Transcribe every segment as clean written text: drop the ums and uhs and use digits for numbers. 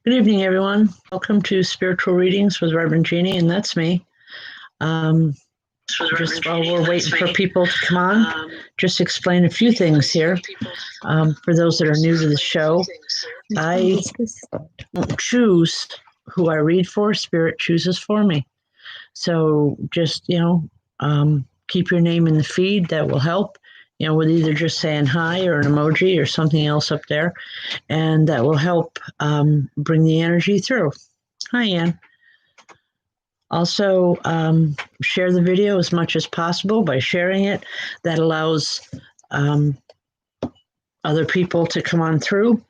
Good evening, everyone. Welcome to Spiritual Readings with Rev Jeanne, and that's me. Just while we're waiting for people to come on, just explain a few things here. For those that are new to the show, I don't choose who I read for. Spirit chooses for me. So just, keep your name in the feed. That will help. With either just saying hi or an emoji or something else up there. And that will help bring the energy through. Hi, Ann. Also, share the video as much as possible by sharing it. That allows other people to come on through.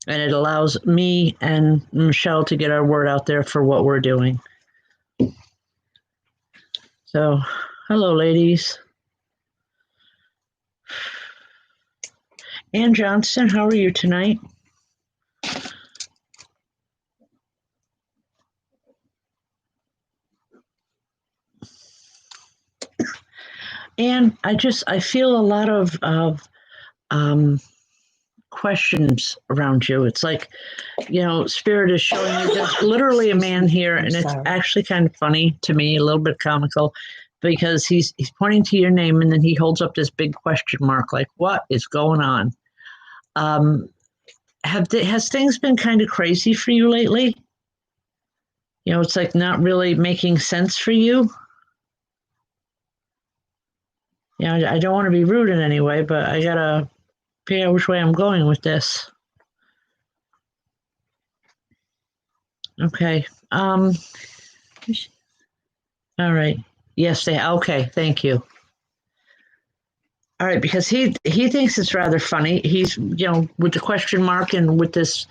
And it allows me and Michelle to get our word out there for what we're doing. So, hello, ladies. Ann Johnston, how are you tonight? And I feel a lot of questions around you. It's like, Spirit is showing you there's literally a man here, and it's actually kind of funny to me, a little bit comical, because he's pointing to your name and then he holds up this big question mark, like, what is going on? Has things been kind of crazy for you lately? It's like not really making sense for you. I don't want to be rude in any way, but I gotta figure out which way I'm going with this. Okay. All right. Yes, okay, thank you. All right, because he thinks it's rather funny. He's, with the question mark and with this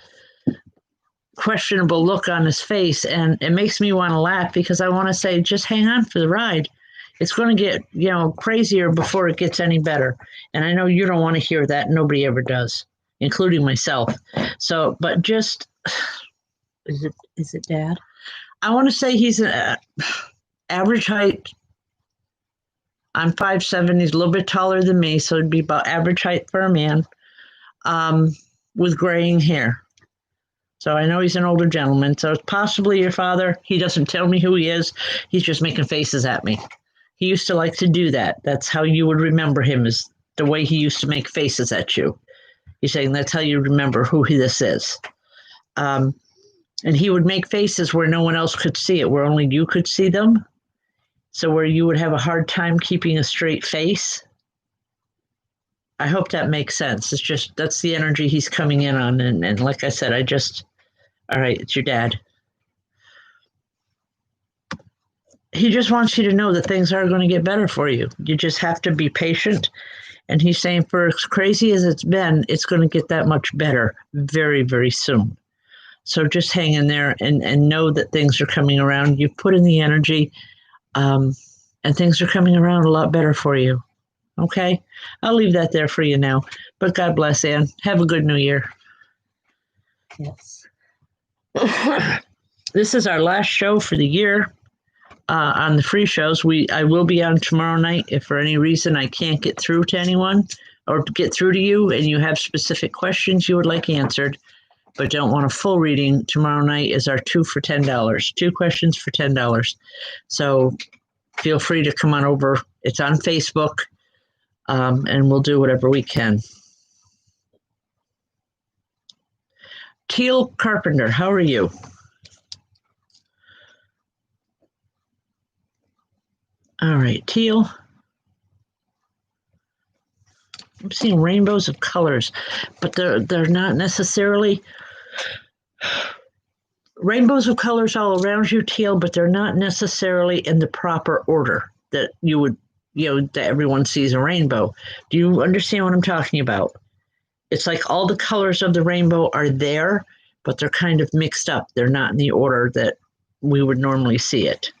questionable look on his face, and it makes me want to laugh because I want to say, just hang on for the ride. It's going to get, crazier before it gets any better. And I know you don't want to hear that. Nobody ever does, including myself. So, but just, is it Dad? I want to say he's an average height. I'm 5'7". He's a little bit taller than me, so it'd be about average height for a man, with graying hair. So I know he's an older gentleman. So it's possibly your father. He doesn't tell me who he is. He's just making faces at me. He used to like to do that. That's how you would remember him, is the way he used to make faces at you. He's saying that's how you remember who this is. And he would make faces where no one else could see it, where only you could see them. So where you would have a hard time keeping a straight face. I hope that makes sense. It's just, that's the energy he's coming in on. And like I said, all right, it's your dad. He just wants you to know that things are going to get better for you. You just have to be patient. And he's saying, for as crazy as it's been, it's going to get that much better very, very soon. So just hang in there and know that things are coming around. You've put in the energy, and things are coming around a lot better for you. Okay? I'll leave that there for you now. But God bless, Ann. Have a good New Year. Yes. This is our last show for the year. On the free shows, I will be on tomorrow night. If for any reason I can't get through to anyone or get through to you and you have specific questions you would like answered, but don't want a full reading, tomorrow night is our 2 for $10. 2 questions for $10. So feel free to come on over. It's on Facebook, and we'll do whatever we can. Teal Carpenter, how are you? All right, Teal. I'm seeing rainbows of colors, but they're not necessarily rainbows of colors all around you, Teal, but they're not necessarily in the proper order that you would, that everyone sees a rainbow. Do you understand what I'm talking about? It's like all the colors of the rainbow are there, but they're kind of mixed up. They're not in the order that we would normally see it.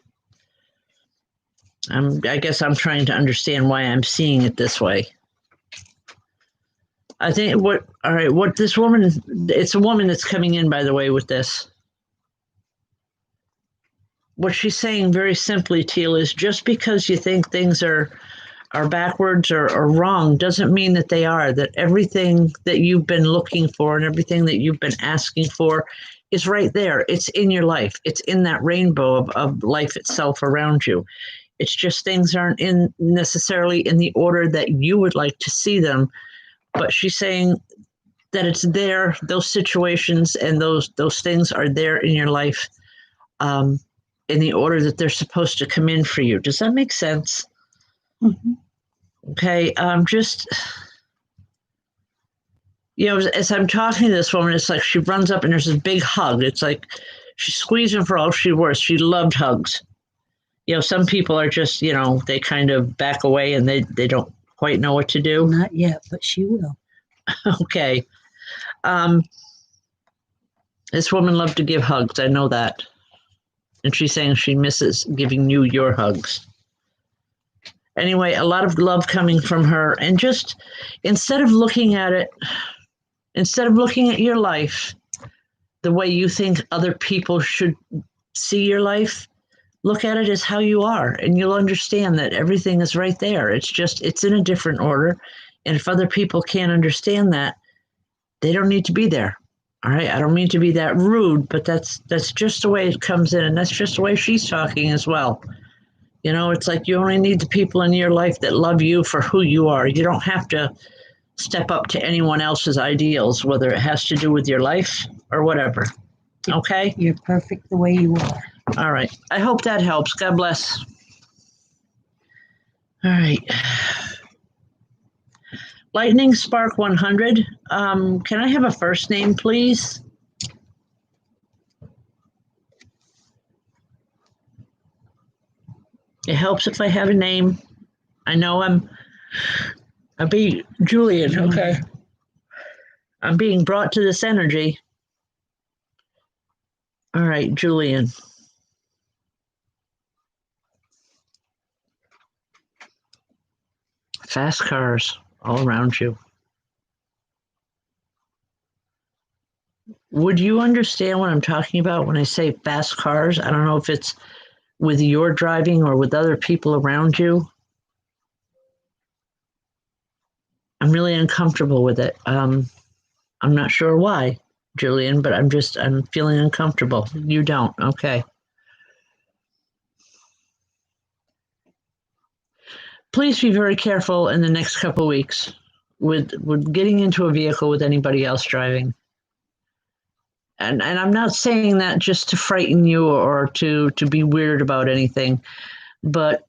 I guess I'm trying to understand why I'm seeing it this way. I think what this woman, it's a woman that's coming in, by the way, with this. What she's saying very simply, Teal, is just because you think things are are backwards or wrong doesn't mean that they are, that everything that you've been looking for and everything that you've been asking for is right there. It's in your life. It's in that rainbow of life itself around you. It's just things aren't in necessarily in the order that you would like to see them. But she's saying that it's there, those situations and those things are there in your life in the order that they're supposed to come in for you. Does that make sense? Mhm. Okay, just, as I'm talking to this woman, it's like she runs up and there's this big hug. It's like she's squeezing for all she was. She loved hugs. Some people are just, they kind of back away and they don't quite know what to do. Not yet, but she will. Okay. This woman loved to give hugs. I know that. And she's saying she misses giving you your hugs. Anyway, a lot of love coming from her. And just instead of looking at your life the way you think other people should see your life, look at it as how you are. And you'll understand that everything is right there. It's in a different order. And if other people can't understand that, they don't need to be there. All right. I don't mean to be that rude, but that's just the way it comes in. And that's just the way she's talking as well. It's like you only need the people in your life that love you for who you are. You don't have to step up to anyone else's ideals, whether it has to do with your life or whatever. Okay? You're perfect the way you are. All right. I hope that helps. God bless. All right. Lightning Spark 100. Can I have a first name, please? It helps if I have a name. I know I'll be Julian, okay? I'm being brought to this energy. All right, Julian. Fast cars all around you. Would you understand what I'm talking about when I say fast cars? I don't know if it's with your driving or with other people around you. I'm really uncomfortable with it. I'm not sure why, Julian, but I'm feeling uncomfortable. You don't. Okay. Please be very careful in the next couple of weeks with getting into a vehicle with anybody else driving. And I'm not saying that just to frighten you or to be weird about anything, but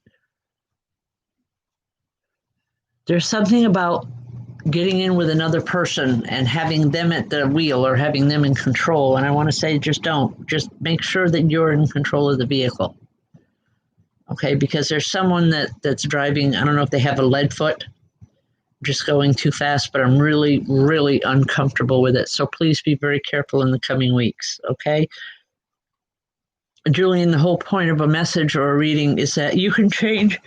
there's something about getting in with another person and having them at the wheel or having them in control. And I want to say, just don't. Just make sure that you're in control of the vehicle. Okay, because there's someone that's driving, I don't know if they have a lead foot, just going too fast, but I'm really, really uncomfortable with it. So please be very careful in the coming weeks, okay? Julian, the whole point of a message or a reading is that you can change,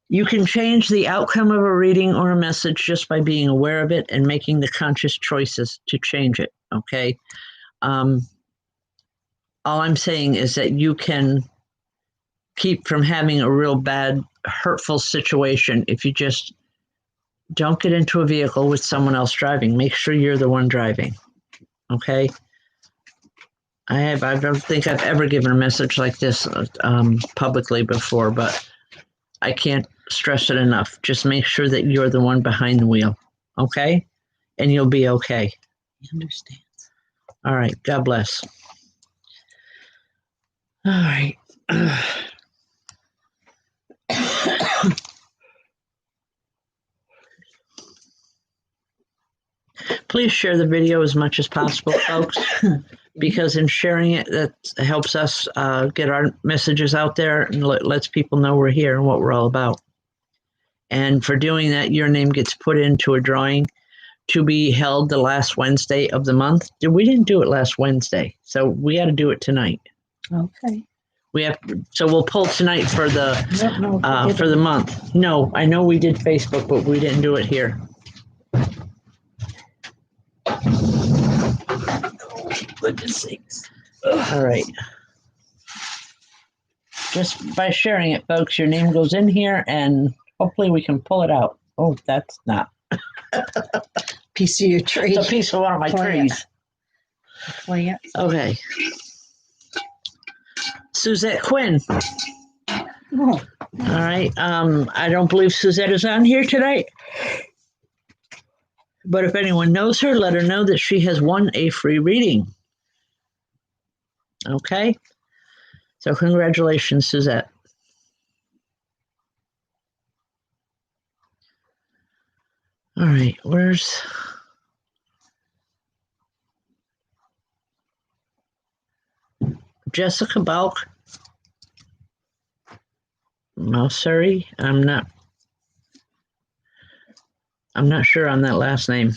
you can change the outcome of a reading or a message just by being aware of it and making the conscious choices to change it, okay? All I'm saying is that you can keep from having a real bad, hurtful situation if you just don't get into a vehicle with someone else driving. Make sure you're the one driving, okay? I don't think I've ever given a message like this publicly before, but I can't stress it enough. Just make sure that you're the one behind the wheel, okay? And you'll be okay. He understands. All right. God bless. All right. Please share the video as much as possible, folks, because in sharing it, that helps us get our messages out there and lets people know we're here and what we're all about. And for doing that, your name gets put into a drawing to be held the last Wednesday of the month. We didn't do it last Wednesday, so we got to do it tonight. Okay. So we'll pull tonight for the month. No, I know we did Facebook, but we didn't do it here. Goodness sakes. All right. Just by sharing it, folks, your name goes in here and hopefully we can pull it out. Oh, that's not. Piece of your tree. It's a piece of one of my Plant. trees. Plant. Okay. Suzette Quinn. Oh, All right. I don't believe Suzette is on here tonight. But if anyone knows her, let her know that she has won a free reading. Okay. So congratulations, Suzette. All right. Where's Jessica Balk? Moussery? I'm not sure on that last name.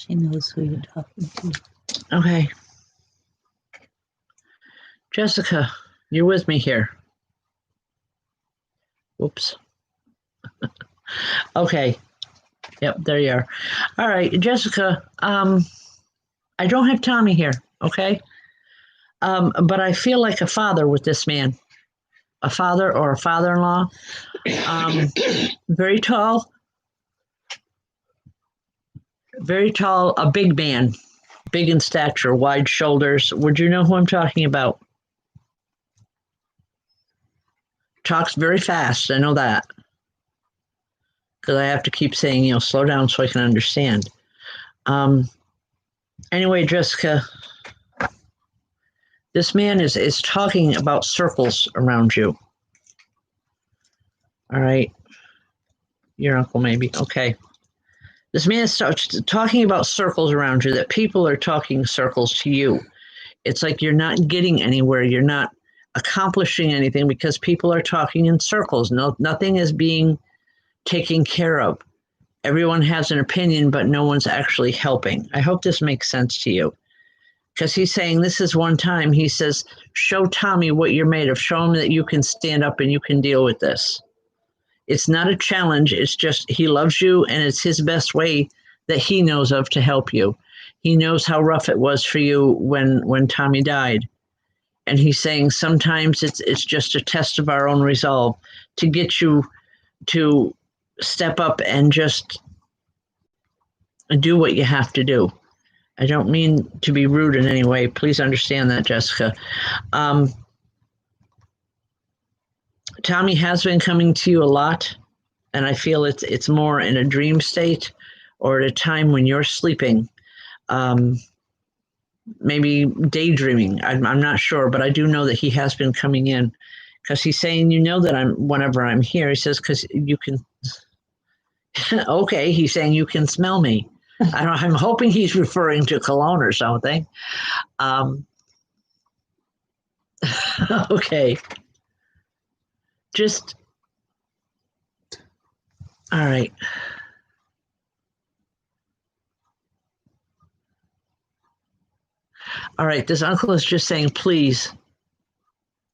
she knows who you're talking to. Okay. Jessica, you're with me here. Whoops. Okay. Yep, there you are. All right, Jessica, I don't have Tommy here, okay? But I feel like a father with this man. A father or a father-in-law. Very tall, a big man, big in stature, wide shoulders. Would you know who I'm talking about? Talks very fast, I know that. Because I have to keep saying, slow down so I can understand. Anyway, Jessica, this man is talking about circles around you. All right. Your uncle, maybe. Okay. This man is talking about circles around you, that people are talking circles to you. It's like you're not getting anywhere. You're not accomplishing anything because people are talking in circles. Nothing is being taken care of. Everyone has an opinion, but no one's actually helping. I hope this makes sense to you. Because he's saying this is one time. He says, show Tommy what you're made of. Show him that you can stand up and you can deal with this. It's not a challenge. It's just he loves you, and it's his best way that he knows of to help you. He knows how rough it was for you when Tommy died. And he's saying sometimes it's just a test of our own resolve to get you to step up and just do what you have to do. I don't mean to be rude in any way. Please understand that, Jessica. Tommy has been coming to you a lot, and I feel it's more in a dream state or at a time when you're sleeping, maybe daydreaming. I'm not sure, but I do know that he has been coming in because he's saying, that whenever I'm here, he says, because you can, okay, he's saying you can smell me. I'm hoping he's referring to cologne or something. Okay. Just, all right. All right, this uncle is just saying, please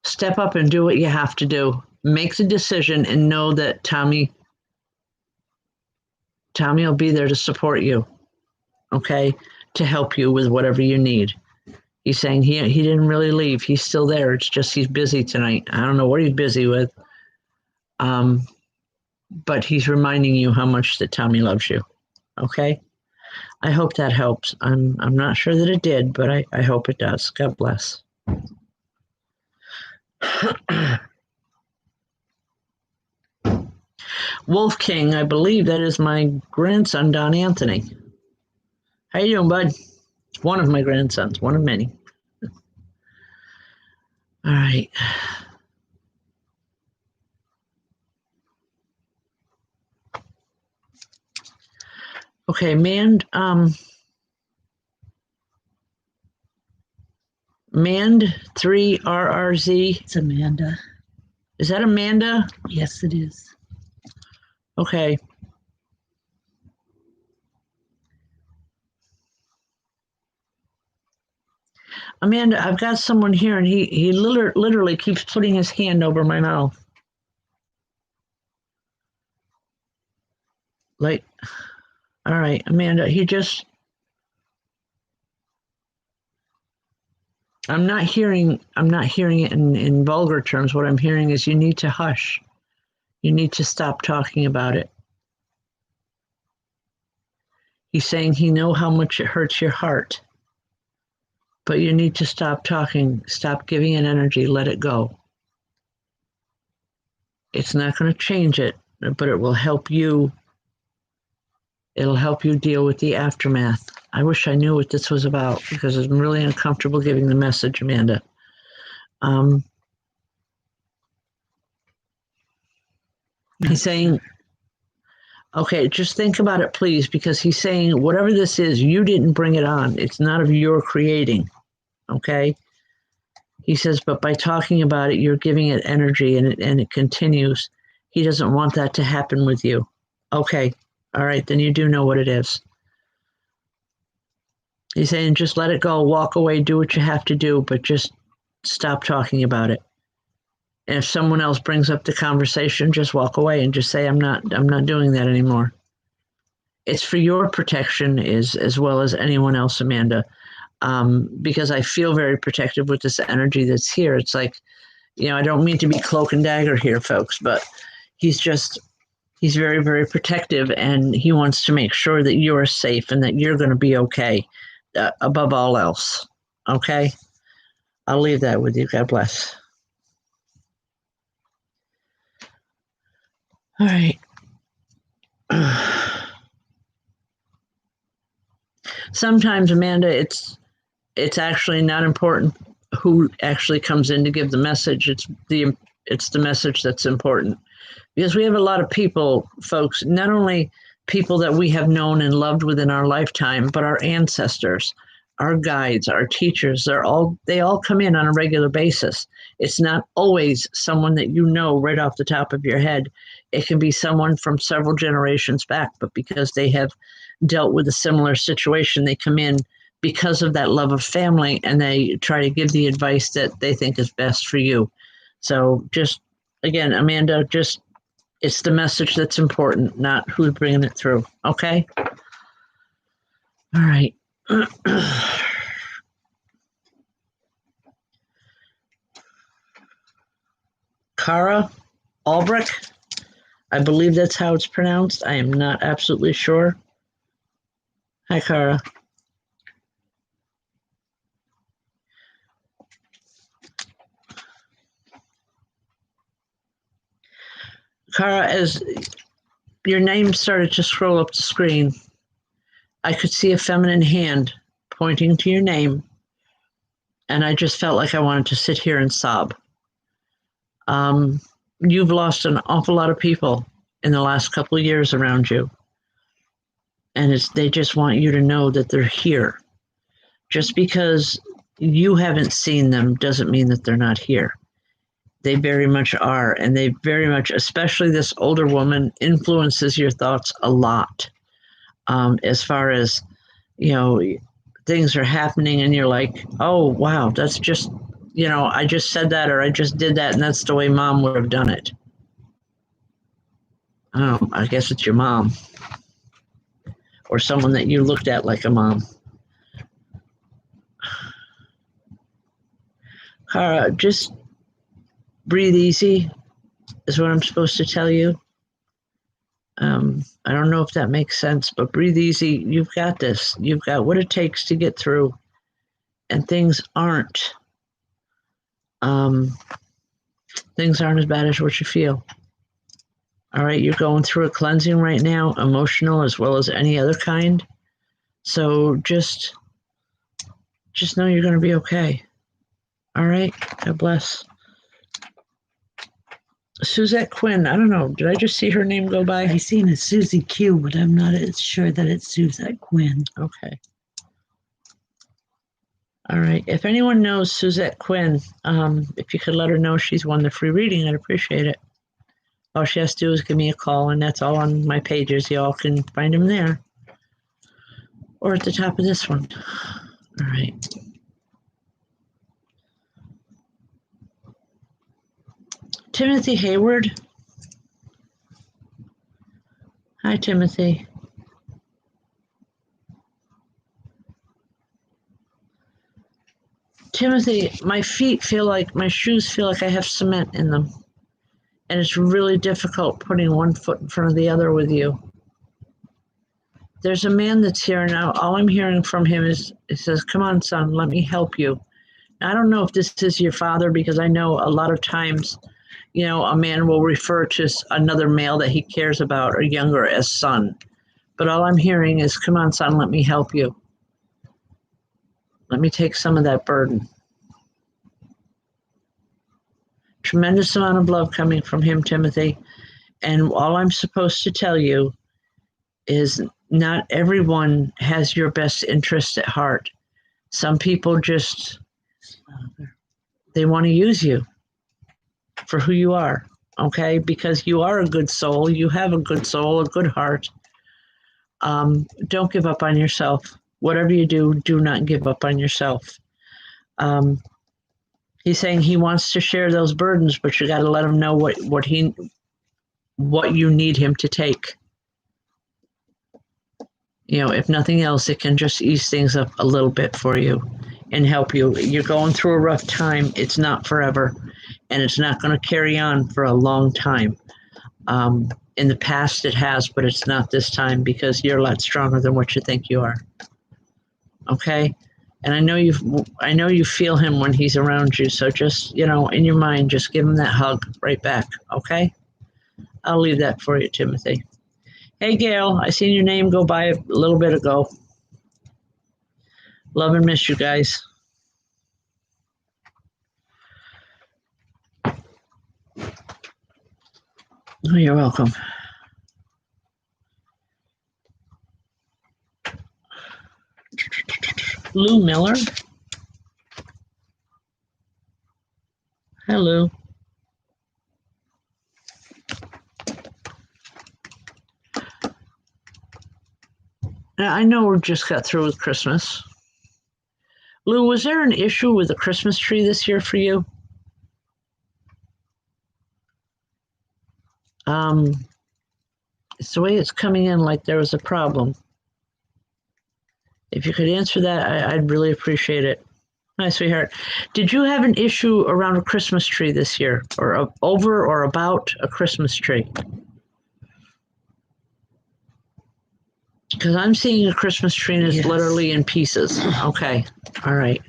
step up and do what you have to do. Make the decision and know that Tommy will be there to support you, okay, to help you with whatever you need. He's saying he didn't really leave. He's still there. It's just he's busy tonight. I don't know what he's busy with, but he's reminding you how much that Tommy loves you, okay? I hope that helps. I'm not sure that it did, but I hope it does. God bless. Wolf King, I believe that is my grandson, Don Anthony. How you doing, bud? One of my grandsons, one of many. All right. Okay, Mand 3RRZ. It's Amanda. Is that Amanda? Yes, it is. Okay. Amanda, I've got someone here, and he literally keeps putting his hand over my mouth. Like, all right, Amanda, he just... I'm not hearing it in vulgar terms. What I'm hearing is you need to hush. You need to stop talking about it. He's saying he knows how much it hurts your heart, but you need to stop talking, stop giving it energy, let it go. It's not going to change it, but it will help you. It'll help you deal with the aftermath. I wish I knew what this was about because I'm really uncomfortable giving the message, Amanda. He's saying, okay, just think about it, please, because he's saying whatever this is, you didn't bring it on. It's not of your creating, okay? He says, but by talking about it, you're giving it energy and it continues. He doesn't want that to happen with you. Okay, all right, then you do know what it is. He's saying, just let it go, walk away, do what you have to do, but just stop talking about it. And if someone else brings up the conversation, just walk away and just say, I'm not doing that anymore. It's for your protection as well as anyone else, Amanda, because I feel very protective with this energy that's here. It's like, I don't mean to be cloak and dagger here, folks, but he's very, very protective, and he wants to make sure that you're safe and that you're going to be okay above all else. Okay? I'll leave that with you. God bless. All right. Sometimes, Amanda, it's actually not important who actually comes in to give the message. It's the message that's important. Because we have a lot of people, folks, not only people that we have known and loved within our lifetime, but our ancestors, our guides, our teachers, they all come in on a regular basis. It's not always someone that you know right off the top of your head. It can be someone from several generations back, but because they have dealt with a similar situation, they come in because of that love of family, and they try to give the advice that they think is best for you. So just, again, Amanda, it's the message that's important, not who's bringing it through. Okay? All right. Kara Albrecht. I believe that's how it's pronounced. I am not absolutely sure. Hi, Kara. Kara, as your name started to scroll up the screen, I could see a feminine hand pointing to your name, and I just felt like I wanted to sit here and sob. You've lost an awful lot of people in the last couple of years around you, and they just want you to know that they're here. Just because you haven't seen them doesn't mean that they're not here. They very much are, and they very much, especially this older woman, influences your thoughts a lot. As far as, things are happening and you're like, oh, wow, that's just, I just said that or I just did that, and that's the way mom would have done it. Oh, I guess it's your mom or someone that you looked at like a mom. Kara, just breathe easy is what I'm supposed to tell you. I don't know if that makes sense, but breathe easy. You've got this. You've got what it takes to get through. And things aren't as bad as what you feel. All right, you're going through a cleansing right now, emotional as well as any other kind. So just know you're going to be okay. All right, God bless. Suzette Quinn, I don't know. Did I just see her name go by? I seen a Susie Q, but I'm not sure that it's Suzette Quinn. Okay. All right. If anyone knows Suzette Quinn, if you could let her know she's won the free reading, I'd appreciate it. All she has to do is give me a call, and that's all on my pages. Y'all can find them there or at the top of this one. All right. Timothy Hayward. Hi, Timothy. Timothy, my shoes feel like I have cement in them. And it's really difficult putting one foot in front of the other with you. There's a man that's here now. All I'm hearing from him is, he says, come on, son, let me help you. I don't know if this is your father, because I know a lot of times, a man will refer to another male that he cares about or younger as son. But all I'm hearing is, come on, son, let me help you. Let me take some of that burden. Tremendous amount of love coming from him, Timothy. And all I'm supposed to tell you is not everyone has your best interest at heart. Some people just, they want to use you for who you are, okay? Because you are a good soul. You have a good soul, a good heart. Don't give up on yourself. Whatever you do, do not give up on yourself. He's saying he wants to share those burdens, but you got to let him know what you need him to take. If nothing else, it can just ease things up a little bit for you and help you. You're going through a rough time. It's not forever, and it's not going to carry on for a long time. In the past, it has, but it's not this time, because you're a lot stronger than what you think you are. Okay? And I know you feel him when he's around you. So just, in your mind, just give him that hug right back. Okay? I'll leave that for you, Timothy. Hey, Gail, I seen your name go by a little bit ago. Love and miss you guys. Oh, you're welcome. Lou Miller. Hello. Now, I know we just got through with Christmas. Lou, was there an issue with the Christmas tree this year for you? It's the way it's coming in, like there was a problem. If you could answer that, I'd really appreciate it. Hi, sweetheart. Did you have an issue around a Christmas tree this year, or over or about a Christmas tree? Because I'm seeing a Christmas tree and it's Yes. literally in pieces. Okay. All right.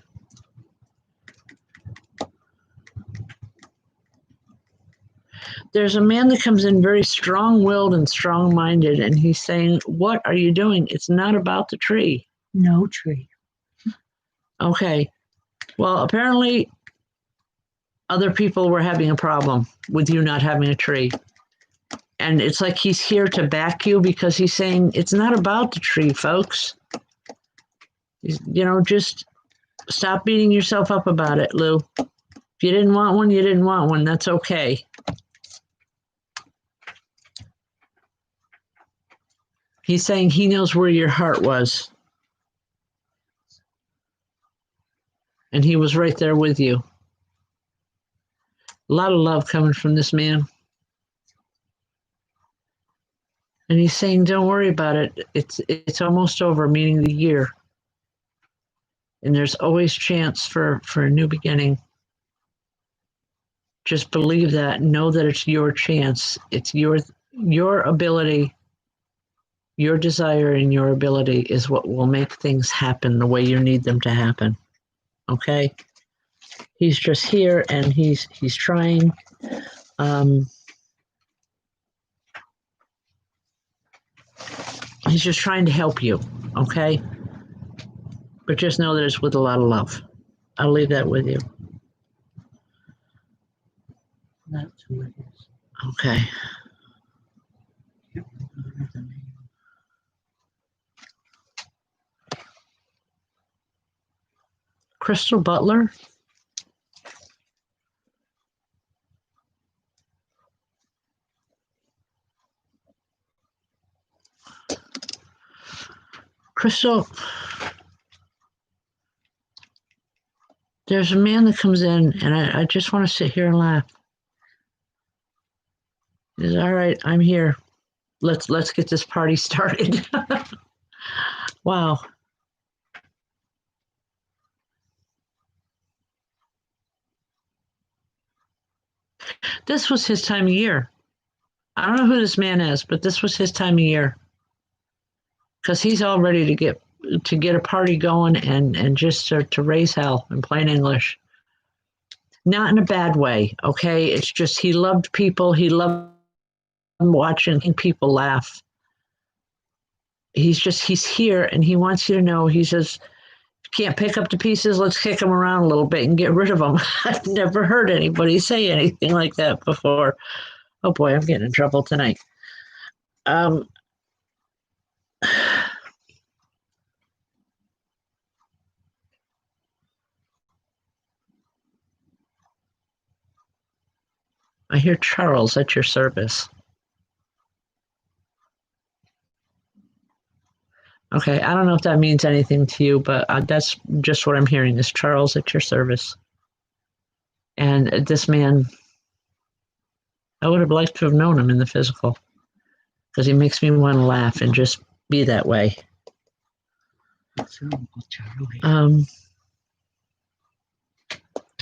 There's a man that comes in very strong-willed and strong-minded, and he's saying, what are you doing? It's not about the tree. No tree. Okay. Well, apparently other people were having a problem with you not having a tree. And it's like he's here to back you, because he's saying, it's not about the tree, folks. Just stop beating yourself up about it, Lou. If you didn't want one, you didn't want one. That's okay. He's saying he knows where your heart was. And he was right there with you. A lot of love coming from this man. And he's saying, don't worry about it. It's almost over, meaning the year. And there's always chance for a new beginning. Just believe that. Know that it's your chance. It's your ability, your desire and your ability is what will make things happen the way you need them to happen. Okay? He's just here and he's trying. He's just trying to help you, okay? But just know that it's with a lot of love. I'll leave that with you. That's who it is. Okay. Crystal Butler? Crystal, there's a man that comes in, and I just want to sit here and laugh. He says, all right, I'm here. Let's get this party started. Wow. This was his time of year. I don't know who this man is, but this was his time of year. Because he's all ready to get a party going and just to raise hell in plain English. Not in a bad way, okay? It's just he loved people. He loved watching people laugh. He's here and he wants you to know, he says, can't pick up the pieces, let's kick them around a little bit and get rid of them. I've never heard anybody say anything like that before. Oh boy, I'm getting in trouble tonight. I hear Charles at your service. Okay, I don't know if that means anything to you, but that's just what I'm hearing is Charles at your service. And this man, I would have liked to have known him in the physical because he makes me want to laugh and just be that way. It's Charlie.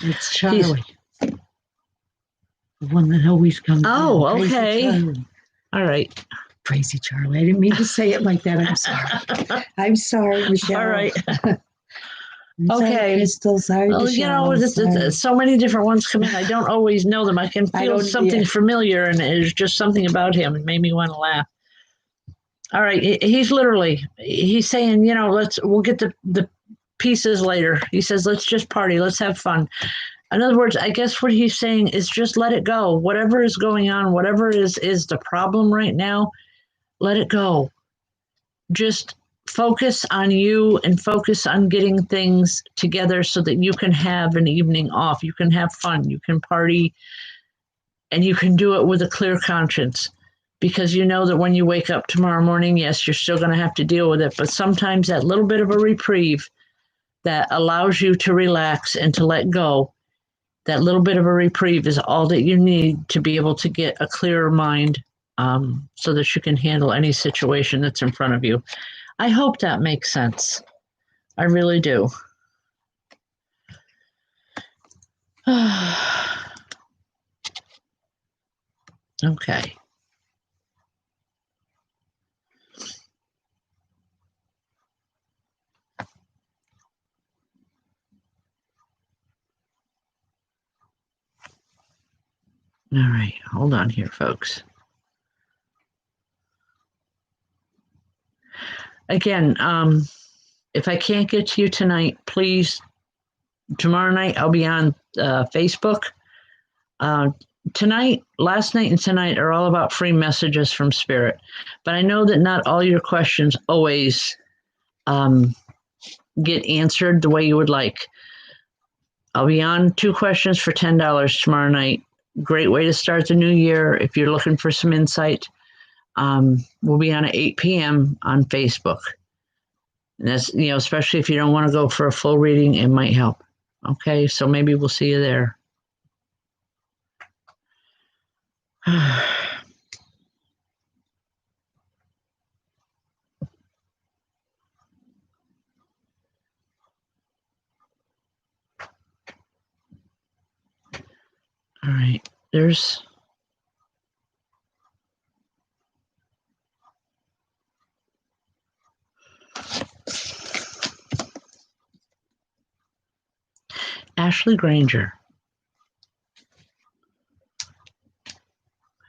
It's Charlie. The one that always comes. Oh, okay. All right. Crazy Charlie. I didn't mean to say it like that. I'm sorry. I'm sorry, Michelle. All right. Okay. Crystal, sorry, well, Michelle. So many different ones come in. I don't always know them. I can feel something familiar, and there's just something about him. It made me want to laugh. All right. He's saying, we'll get the pieces later. He says, let's just party. Let's have fun. In other words, I guess what he's saying is just let it go. Whatever is going on, whatever is the problem right now, let it go. Just focus on you and focus on getting things together so that you can have an evening off. You can have fun. You can party and you can do it with a clear conscience because you know that when you wake up tomorrow morning, yes, you're still going to have to deal with it. But sometimes that little bit of a reprieve that allows you to relax and to let go, that little bit of a reprieve is all that you need to be able to get a clearer mind so that you can handle any situation that's in front of you. I hope that makes sense. I really do. Okay. All right, hold on here, folks. Again, if I can't get to you tonight, please, tomorrow night I'll be on Facebook. Tonight, last night and tonight are all about free messages from Spirit. But I know that not all your questions always get answered the way you would like. I'll be on 2 questions for $10 tomorrow night. Great way to start the new year if you're looking for some insight. We'll be on at 8 p.m. on Facebook. And that's, especially if you don't want to go for a full reading, it might help. Okay, so maybe we'll see you there. All right, there's Ashley Granger.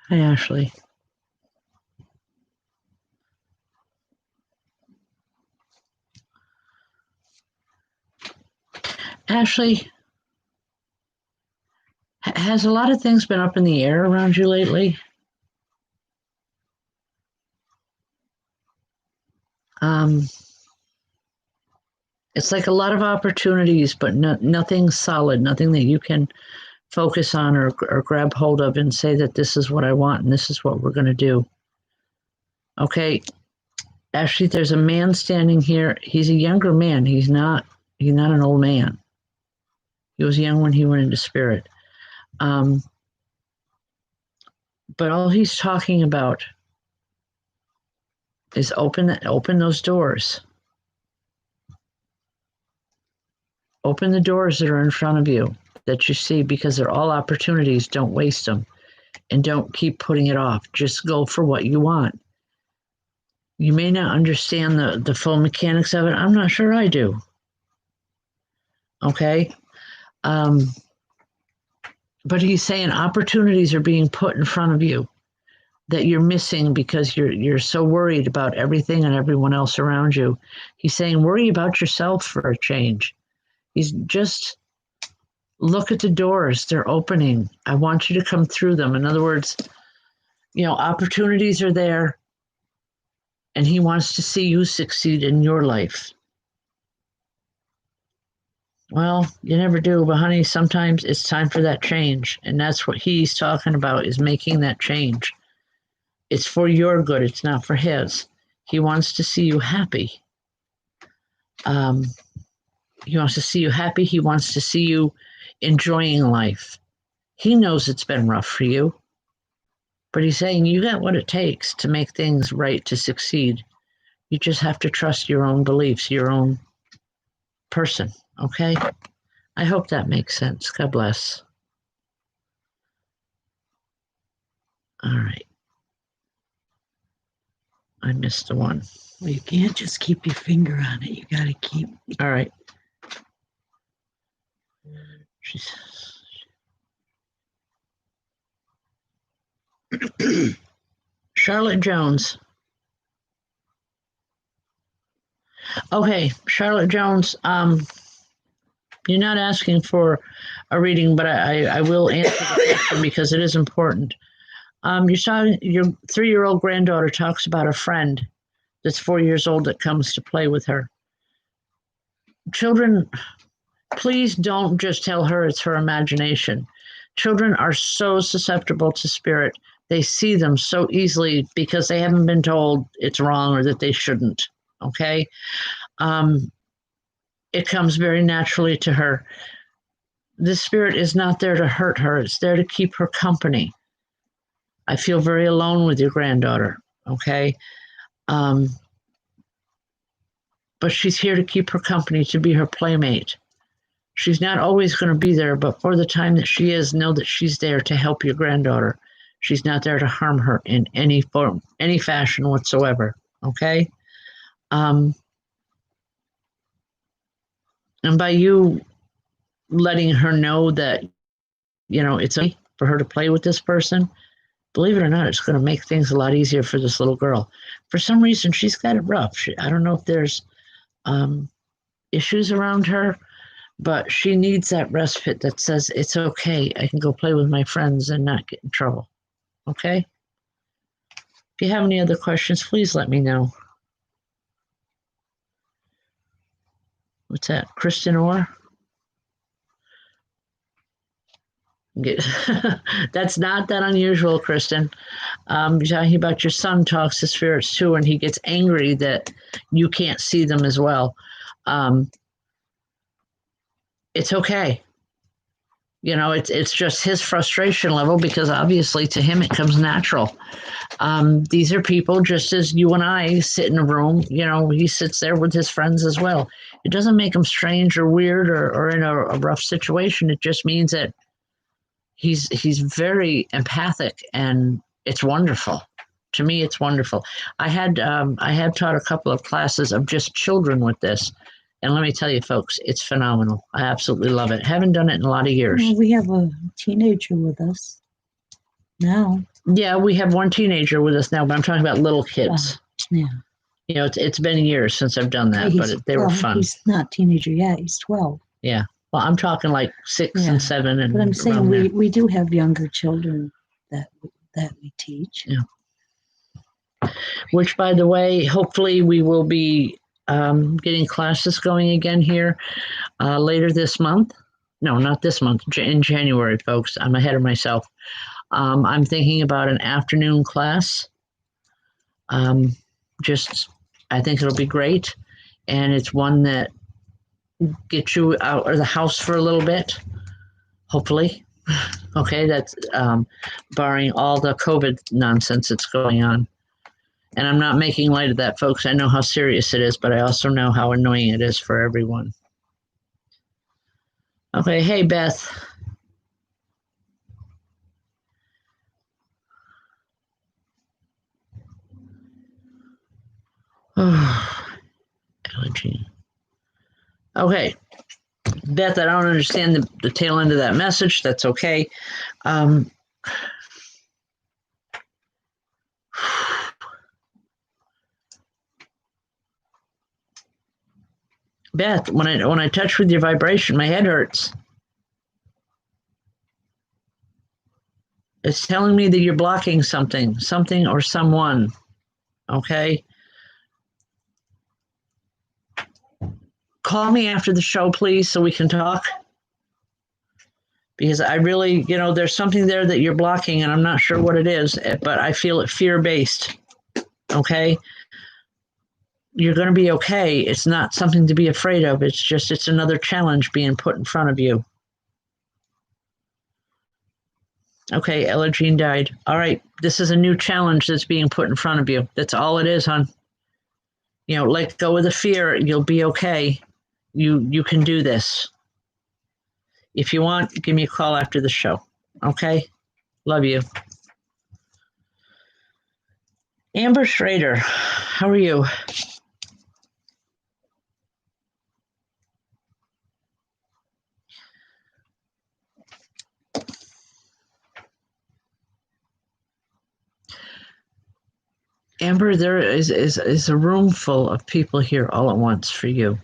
Hi, Ashley. Ashley, has a lot of things been up in the air around you lately? It's like a lot of opportunities, but nothing solid, nothing that you can focus on or grab hold of and say that this is what I want and this is what we're going to do. Okay, Ashley, there's a man standing here. He's a younger man. He's not an old man. He was young when he went into Spirit. But all he's talking about is open those doors. Open the doors that are in front of you. that you see, because they're all opportunities. Don't waste them, and don't keep putting it off. Just go for what you want. You may not understand the full mechanics of it. I'm not sure I do. Okay? But he's saying opportunities are being put in front of you that you're missing because you're so worried about everything and everyone else around you. He's saying worry about yourself for a change. He's just look at the doors. They're opening. I want you to come through them. In other words, opportunities are there, and he wants to see you succeed in your life. Well, you never do, but honey, sometimes it's time for that change. And that's what he's talking about, is making that change. It's for your good. It's not for his. He wants to see you happy. He wants to see you happy. He wants to see you enjoying life. He knows it's been rough for you, but he's saying you got what it takes to make things right, to succeed. You just have to trust your own beliefs, your own person, okay? I hope that makes sense. God bless. All right. I missed the one. Well, you can't just keep your finger on it. You got to keep. All right. Charlotte Jones. Okay, Charlotte Jones, you're not asking for a reading, but I will answer the question because it is important. You saw your 3-year-old granddaughter talks about a friend that's 4 years old that comes to play with her. Children, please don't just tell her it's her imagination. Children are so susceptible to spirit. They see them so easily because they haven't been told it's wrong or that they shouldn't. Okay? It comes very naturally to her. The spirit is not there to hurt her. It's there to keep her company. I feel very alone with your granddaughter. Okay? But she's here to keep her company, to be her playmate. She's not always going to be there, but for the time that she is, know that she's there to help your granddaughter. She's not there to harm her in any form, any fashion whatsoever. Okay? And by you letting her know that, it's okay for her to play with this person, believe it or not, it's going to make things a lot easier for this little girl. For some reason, she's got it rough. I don't know if there's issues around her, but she needs that respite that says, it's okay. I can go play with my friends and not get in trouble. Okay? If you have any other questions, please let me know. What's that? Kristen Orr? That's not that unusual, Kristen. You're talking about your son talks to spirits too, and he gets angry that you can't see them as well. It's okay. It's just his frustration level, because obviously to him it comes natural. These are people just as you and I sit in a room. He sits there with his friends as well. It doesn't make him strange or weird or in a rough situation. It just means that he's very empathic, and it's wonderful. To me, it's wonderful. I had taught a couple of classes of just children with this. And let me tell you, folks, it's phenomenal. I absolutely love it. Haven't done it in a lot of years. Well, we have a teenager with us now. Yeah, we have one teenager with us now, but I'm talking about little kids. Yeah. It's been years since I've done that, but they were fun. He's not teenager yet. He's 12. Yeah. Well, I'm talking like 6 and 7. And but I'm saying we do have younger children that we teach. Yeah. Which, by the way, hopefully we will be getting classes going again here later this month. No, not this month, in January, folks. I'm ahead of myself. I'm thinking about an afternoon class. I think it'll be great. And it's one that gets you out of the house for a little bit, hopefully. Okay, that's barring all the COVID nonsense that's going on. And I'm not making light of that, folks. I know how serious it is, but I also know how annoying it is for everyone. Okay, hey, Beth. Allergy. Okay. Beth, I don't understand the tail end of that message. That's okay. Beth, when I touch with your vibration, my head hurts. It's telling me that you're blocking something or someone. Okay. Call me after the show, please, so we can talk. Because I really, there's something there that you're blocking, and I'm not sure what it is, but I feel it fear-based. Okay. You're going to be okay. It's not something to be afraid of. It's another challenge being put in front of you. Okay, Ella Jean died. All right, this is a new challenge that's being put in front of you. That's all it is, hon. Let go of the fear. You'll be okay. You can do this. If you want, give me a call after the show. Okay? Love you. Amber Schrader, how are you? Amber, there is a room full of people here all at once for you.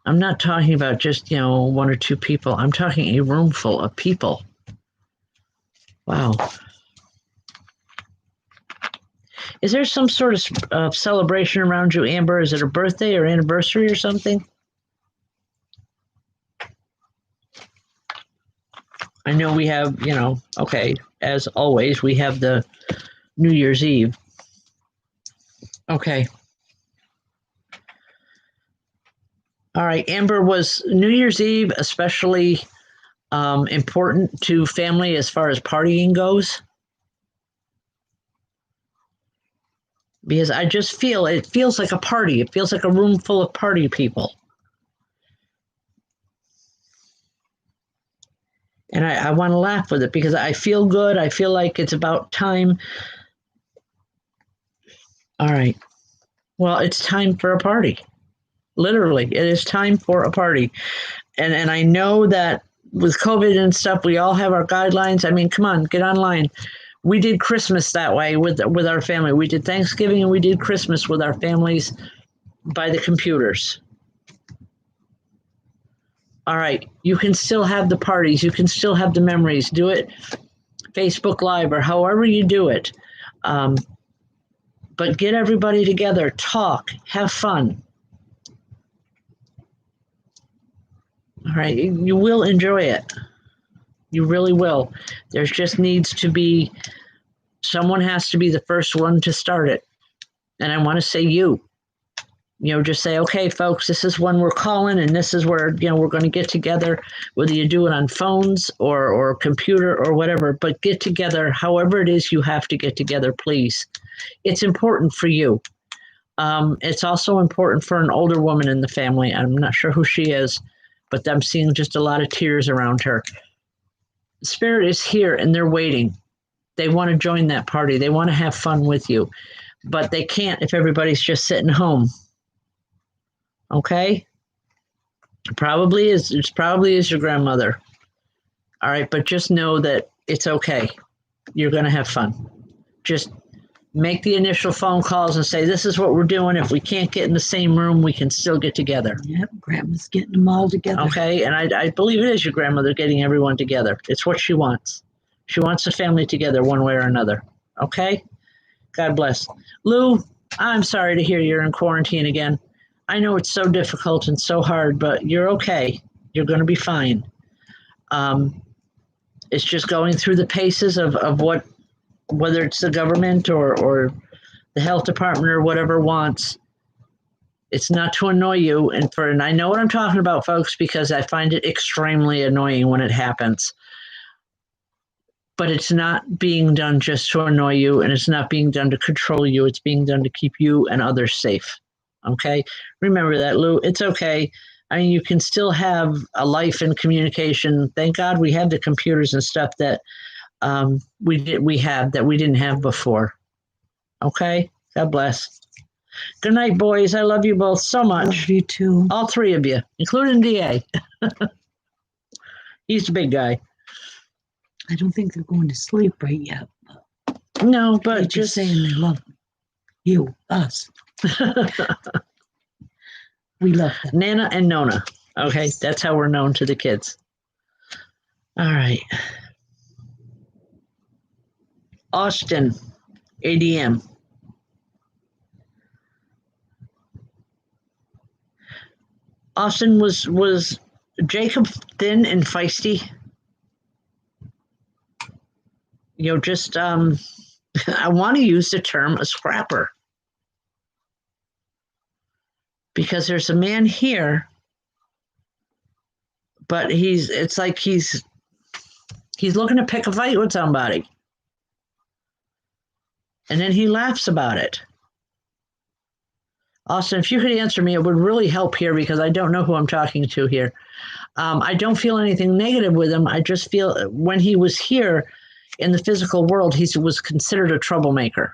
I'm not talking about just, one or two people. I'm talking a room full of people. Wow. Is there some sort of celebration around you, Amber? Is it a birthday or anniversary or something? I know we have, okay, as always, we have the New Year's Eve. Okay. All right, Amber, was New Year's Eve especially important to family as far as partying goes? Because I just feel, it feels like a party. It feels like a room full of party people. And I want to laugh with it because I feel good. I feel like it's about time. All right. Well, it's time for a party. Literally, it is time for a party. And I know that with COVID and stuff, we all have our guidelines. I mean, come on, get online. We did Christmas that way with our family. We did Thanksgiving and we did Christmas with our families by the computers. All right, you can still have the parties. You can still have the memories. Do it Facebook Live or however you do it. But get everybody together, talk, have fun. All right, you will enjoy it. You really will. There just needs to be, someone has to be the first one to start it. And I want to say you. Just say, okay, folks, this is when we're calling and this is where, we're going to get together, whether you do it on phones or computer or whatever, but get together, however it is you have to get together, please. It's important for you. It's also important for an older woman in the family. I'm not sure who she is, but I'm seeing just a lot of tears around her. Spirit is here and they're waiting. They want to join that party. They want to have fun with you, but they can't if everybody's just sitting home. Okay? It probably is your grandmother. All right, but just know that it's okay. You're going to have fun. Just make the initial phone calls and say, this is what we're doing. If we can't get in the same room, we can still get together. Yep, Grandma's getting them all together. Okay, and I believe it is your grandmother getting everyone together. It's what she wants. She wants the family together one way or another. Okay? God bless. Lou, I'm sorry to hear you're in quarantine again. I know it's so difficult and so hard, but you're okay. You're going to be fine. It's just going through the paces of what, whether it's the government or the health department or whatever wants. It's not to annoy you. And I know what I'm talking about, folks, because I find it extremely annoying when it happens. But it's not being done just to annoy you, and it's not being done to control you. It's being done to keep you and others safe. Okay? Remember that, Lou. It's okay. I mean, you can still have a life and communication. Thank God we have the computers and stuff that we have that we didn't have before. Okay? God bless. Good night, boys. I love you both so much. Love you too. All three of you, including DA. He's the big guy. I don't think they're going to sleep right yet. No, They're but just saying they love you, us. We love them. Nana and Nona. Okay, that's how we're known to the kids. All right. Austin, ADM. Austin, was Jacob thin and feisty? You know, just I want to use the term a scrapper. Because there's a man here, but it's like he's looking to pick a fight with somebody. And then he laughs about it. Austin, if you could answer me, it would really help here because I don't know who I'm talking to here. I don't feel anything negative with him. I just feel when he was here in the physical world, he was considered a troublemaker.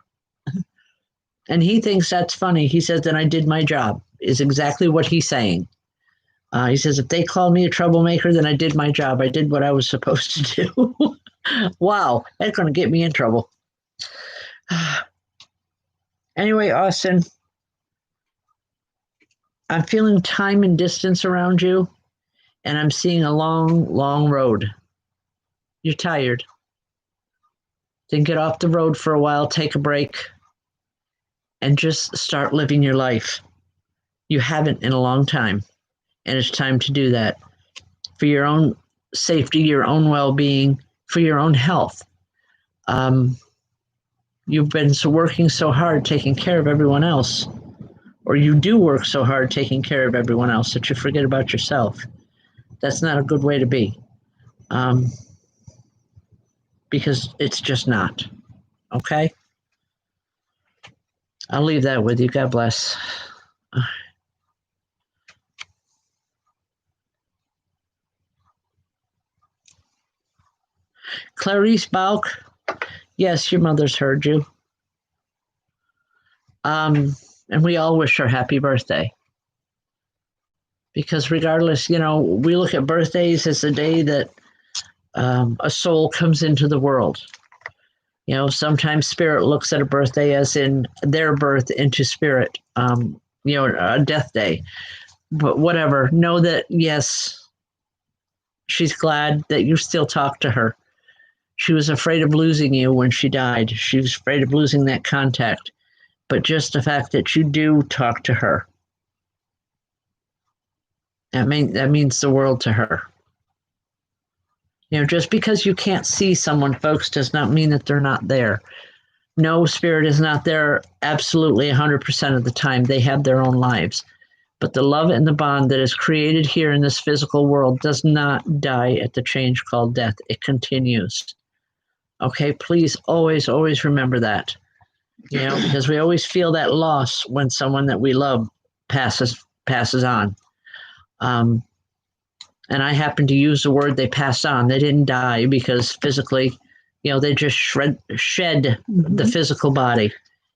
And he thinks that's funny. He says, then I did my job, is exactly what he's saying. He says, if they call me a troublemaker, then I did my job. I did what I was supposed to do. Wow, that's going to get me in trouble. Anyway, Austin, I'm feeling time and distance around you, and I'm seeing a long, long road. You're tired. Then get off the road for a while, take a break, and just start living your life. You haven't in a long time, and it's time to do that for your own safety, your own well-being, for your own health. You've been working so hard taking care of everyone else, or you do work so hard taking care of everyone else that you forget about yourself. That's not a good way to be, because it's just not. Okay? I'll leave that with you. God bless. Clarice Bauk, yes, your mother's heard you. And we all wish her happy birthday. Because regardless, you know, we look at birthdays as a day that a soul comes into the world. You know, sometimes spirit looks at a birthday as in their birth into spirit, you know, a death day. But whatever, know that, yes, she's glad that you still talk to her. She was afraid of losing you when she died. She was afraid of losing that contact. But just the fact that you do talk to her, that means the world to her. You know, just because you can't see someone, folks, does not mean that they're not there. No, spirit is not there absolutely 100% of the time. They have their own lives. But the love and the bond that is created here in this physical world does not die at the change called death. It continues. Okay, please always, always remember that. You know, because we always feel that loss when someone that we love passes on. And I happen to use the word they passed on. They didn't die because physically, you know, they just shed the physical body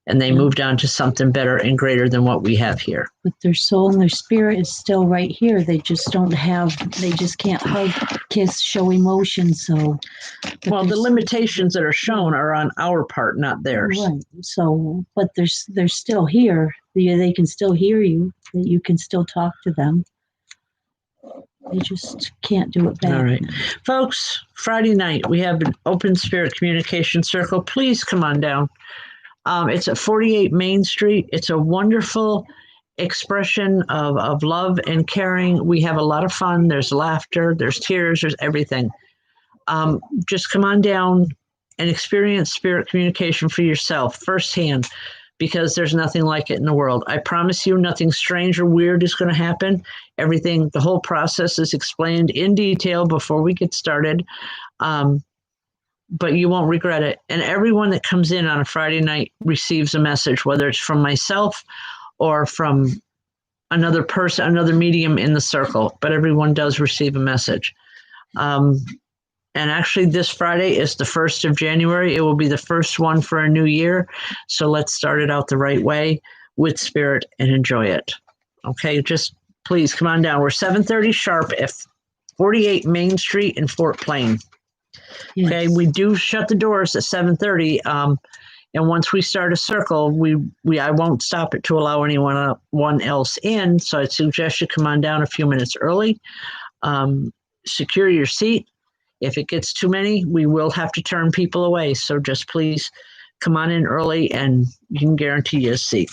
and they moved on to something better and greater than what we have here. But their soul and their spirit is still right here. They just can't hug, kiss, show emotion. So, well, the limitations that are shown are on our part, not theirs. Right. So, but they're still here. They can still hear you. You can still talk to them. They just can't do it back. All right. Folks, Friday night, we have an open spirit communication circle. Please come on down. It's at 48 Main Street. It's a wonderful expression of love and caring. We have a lot of fun. There's laughter, there's tears, there's everything. Just come on down and experience spirit communication for yourself firsthand, because there's nothing like it in the world. I promise you, nothing strange or weird is going to happen. Everything, the whole process is explained in detail before we get started. But you won't regret it. And everyone that comes in on a Friday night receives a message, whether it's from myself or from another person, another medium in the circle, but everyone does receive a message. And actually, this Friday is the 1st of January. It will be the first one for a new year. So let's start it out the right way with spirit and enjoy it. Okay, just please come on down. We're 7:30 sharp at 48 Main Street in Fort Plain. Yes. Okay, we do shut the doors at 7:30. And once we start a circle, I won't stop it to allow anyone else in. So I'd suggest you come on down a few minutes early. Secure your seat. If it gets too many, we will have to turn people away. So just please come on in early and you can guarantee you a seat.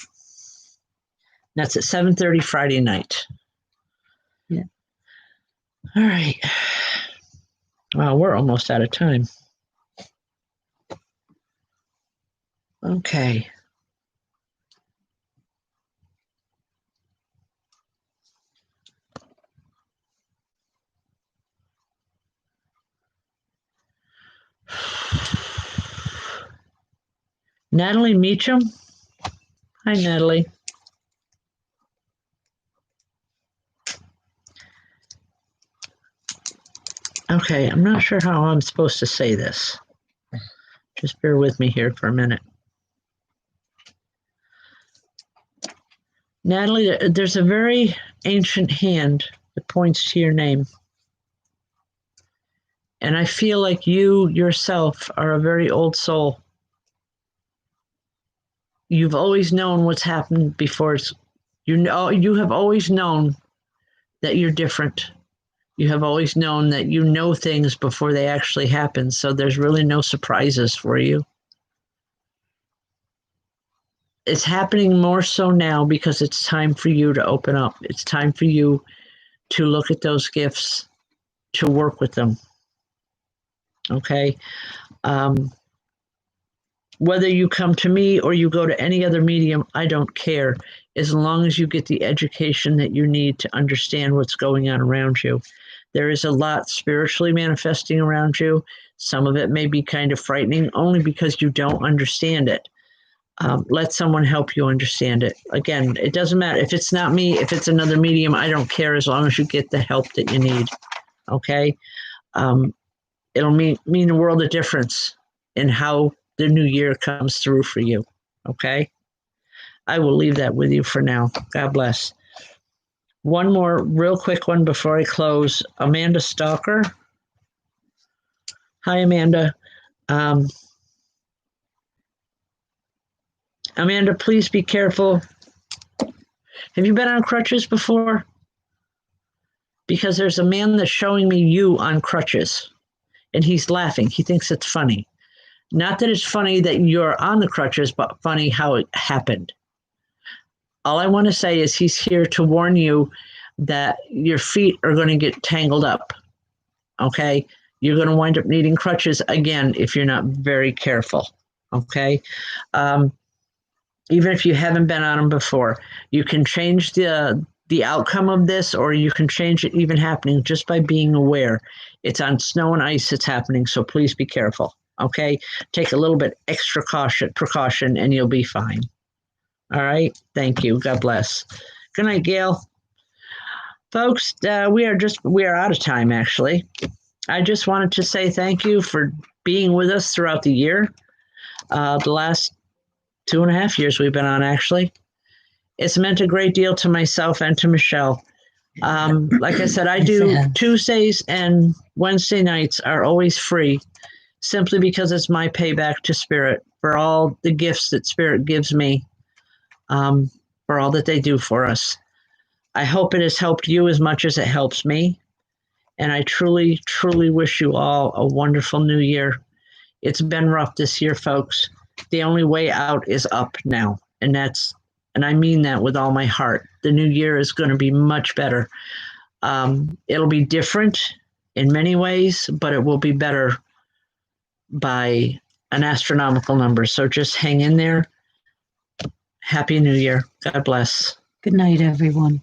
That's at 7:30 Friday night. Yeah. All right. Wow, we're almost out of time. Okay. Natalie Meacham. Hi, Natalie. Okay, I'm not sure how I'm supposed to say this. Just bear with me here for a minute. Natalie, there's a very ancient hand that points to your name. And I feel like you yourself are a very old soul. You've always known what's happened before. You have always known that you're different. You have always known that you know things before they actually happen. So there's really no surprises for you. It's happening more so now because it's time for you to open up. It's time for you to look at those gifts, to work with them. Okay. Whether you come to me or you go to any other medium, I don't care, as long as you get the education that you need to understand what's going on around you. There is a lot spiritually manifesting around you. Some of it may be kind of frightening only because you don't understand it. Let someone help you understand it. Again, it doesn't matter. If it's not me, if it's another medium, I don't care, as long as you get the help that you need. Okay? It'll mean a world of difference in how the new year comes through for you. Okay? I will leave that with you for now. God bless. One more real quick one before I close. Amanda Stalker. Hi, Amanda. Amanda, please be careful. Have you been on crutches before? Because there's a man that's showing me you on crutches, and he's laughing. He thinks it's funny. Not that it's funny that you're on the crutches, but funny how it happened. All I want to say is he's here to warn you that your feet are going to get tangled up. Okay? You're going to wind up needing crutches again if you're not very careful. Okay? Even if you haven't been on them before, you can change the outcome of this, or you can change it even happening just by being aware. It's on snow and ice, it's happening, so please be careful. Okay? Take a little bit extra precaution, and you'll be fine. All right? Thank you. God bless. Good night, Gail. Folks, we are out of time, actually. I just wanted to say thank you for being with us throughout the year. The last 2.5 years we've been on, actually. It's meant a great deal to myself and to Michelle. Like I said, I do Tuesdays and Wednesday nights are always free, simply because it's my payback to Spirit for all the gifts that Spirit gives me, for all that they do for us. I hope it has helped you as much as it helps me. And I truly, truly wish you all a wonderful new year. It's been rough this year, folks. The only way out is up now. And I mean that with all my heart. The new year is going to be much better. It'll be different in many ways, but it will be better by an astronomical number. So just hang in there. Happy New Year. God bless. Good night, everyone.